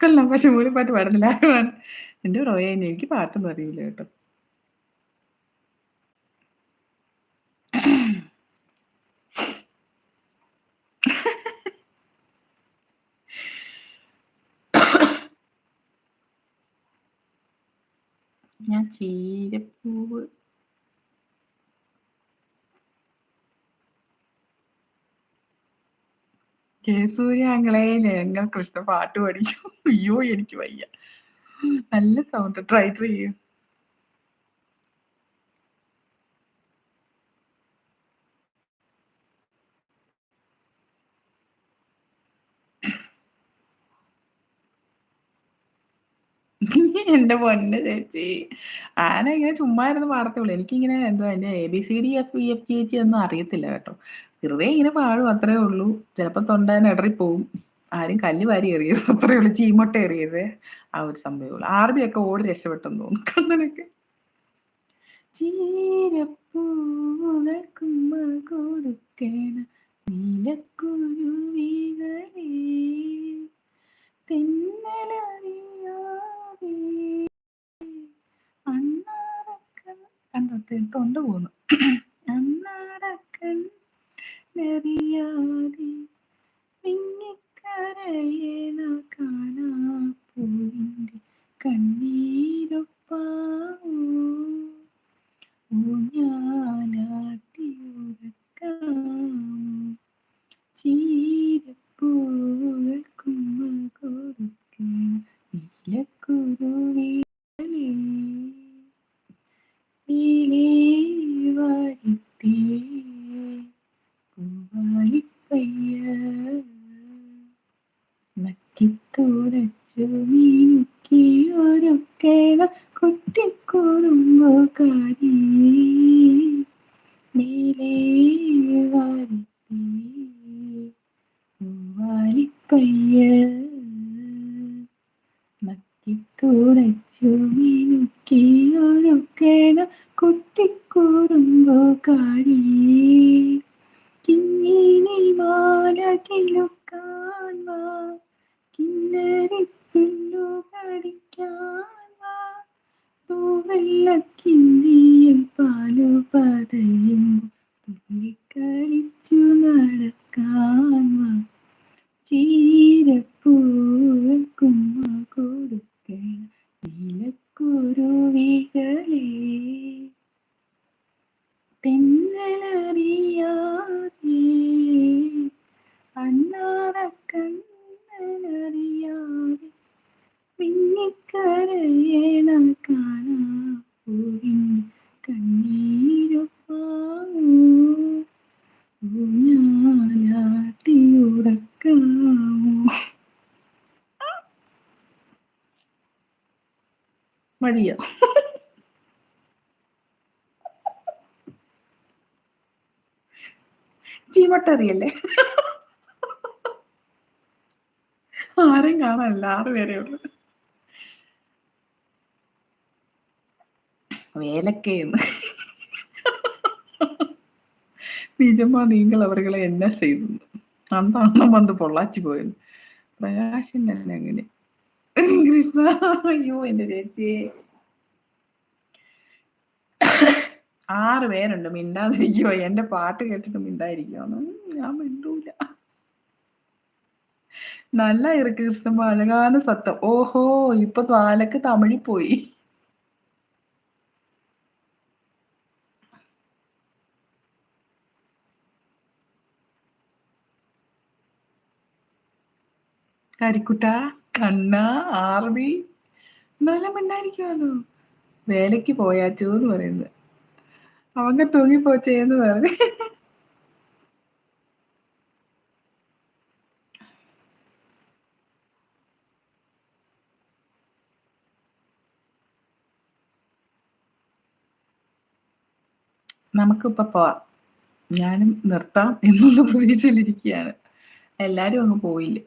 കൊള്ളാം. പക്ഷെ മൂളിപ്പാട്ട് പാടുന്നില്ല. എന്റെ റോയെ എനിക്ക് പാട്ടൊന്നും അറിയില്ല കേട്ടോ. ഞാൻ ചീരപ്പൂവ് ജയസൂര്യാങ്ങളെ ഞങ്ങൾക്ക് ഇഷ്ടം പാട്ട് പഠിച്ചു. അയ്യോ എനിക്ക് വയ്യ. നല്ല സൗണ്ട്. ട്രൈ ചെയ്യൂ. എന്റെ പൊന്ന് ചേച്ചി, ആന ഇങ്ങനെ ചുമ്മാ ഇരുന്ന് പാടത്തുള്ളൂ. എനിക്കിങ്ങനെ എന്തോ എന്റെ ABCDFEFGH ഒന്നും അറിയത്തില്ല കേട്ടോ. വെറുതെ ഇങ്ങനെ പാടും, അത്രേ ഉള്ളൂ. ചിലപ്പോ തൊണ്ടേന്ന് ഇടറിപ്പോവും. ആരും കല്ല് വാരി എറിയരുത്, അത്രേ ഉള്ളൂ. ചീമൊട്ട എറിയരുത്, ആ ഒരു സംഭവമേ ഉള്ളൂ. ആർമിയൊക്കെ ഓടി രക്ഷപ്പെട്ടെന്ന് തോന്നുന്നു കണ്ണനൊക്കെ. ചീരപ്പൂവുകൾക്കുമ്മ കൊടുക്കേണ നീലക്കുരുവികളേ തെന്നലറിയാതെ അണ്ണാറക്കൺ കണ്ടോ തൊണ്ട പോന്നു. അണ്ണാറക്കൺ നെറിയാതെ മിന്നിക്കരയേണ കാണാപ്പൂവിന്റെ കണ്ണീരൊപ്പാവോ ഊഞ്ഞാലാട്ടി ഉറക്കാമോ ചീരപ്പൂകൾക്കുമ്മ കൊടുക്കേണ നീലക്കുരുവികളേ നീലേ വാടിത്തേ പൂവാലിപ്പയ്യ നക്കിത്തുടച്ചു നീക്കി ഒരുക്കേണ കുട്ടിക്കുറുമ്പോ കാരി നീലേ വാടിത്തേ പൂവാലിപ്പയ്യ നക്കിത്തുടച്ചു മിനുക്കി ഒരുക്കേണ കുട്ടിക്കുറുമ്പോ കാരി കിങ്ങിണി മാല കിലുക്കാൻ വാ കിന്നരിപ്പെണ്ണു പഠിക്കാൻ വാ തൂവെള്ളക്കിണ്ടിയിൽ പാലു പതയുമ്പോൾ തുള്ളിക്കളിച്ചു നടക്കാൻ വാ ചീരപ്പൂവൽക്കുമ്മ കൊടുക്കേണ നീലക്കുരുവികളേ തെന്നലറിയാതെ അണ്ണാറക്കണ്ണനറിയാതെ മിന്നിക്കരയേണ കാണാപ്പൂവിന്റെ കണ്ണീരൊപ്പാവോ ഊഞ്ഞാലാട്ടി ഉറക്കാമോ. മതിയോ? ചീമട്ടറിയല്ലേ? ആരും കാണാനില്ല, 6 പേരേ ഉള്ളൂ. വേലക്കയെന്ന് നിജമാ നിങ്ങൾ അവരുകളെ എന്നാ ചെയ്തു? അന്ന് അണ്ണം വന്ന് പൊള്ളാച്ചി പോയെന്ന്. പ്രകാശൻ തന്നെ അങ്ങനെ. കൃഷ്ണ, അയ്യോ എന്റെ ചേച്ചി. 6 പേരുണ്ട്, മിണ്ടാതിരിക്കുവോ? എന്റെ പാട്ട് കേട്ടിട്ട് മിണ്ടായിരിക്കുവാണ്. ഞാൻ മിണ്ടൂല. நல்லா இருக்கு கிருஷ்ணம்மா, அழகான சத்தம். ஓஹோ, இப்ப பாலக்கு தமிழ் போய். കരിക്കുട്ട, കണ്ണ, ആർമി നല്ല മിണ്ടായിരിക്കുവാണോ? വേലയ്ക്ക് പോയാച്ചു എന്ന് പറയുന്നത്. அவங்க തൂങ്ങി പോച്ചേന്ന് പറഞ്ഞു. നമുക്കിപ്പോ പോവാം. ഞാനും നിർത്താം എന്നുള്ള പ്രതീക്ഷയിലിരിക്കുകയാണ്. എല്ലാരും അങ്ങ് പോയില്ലേ.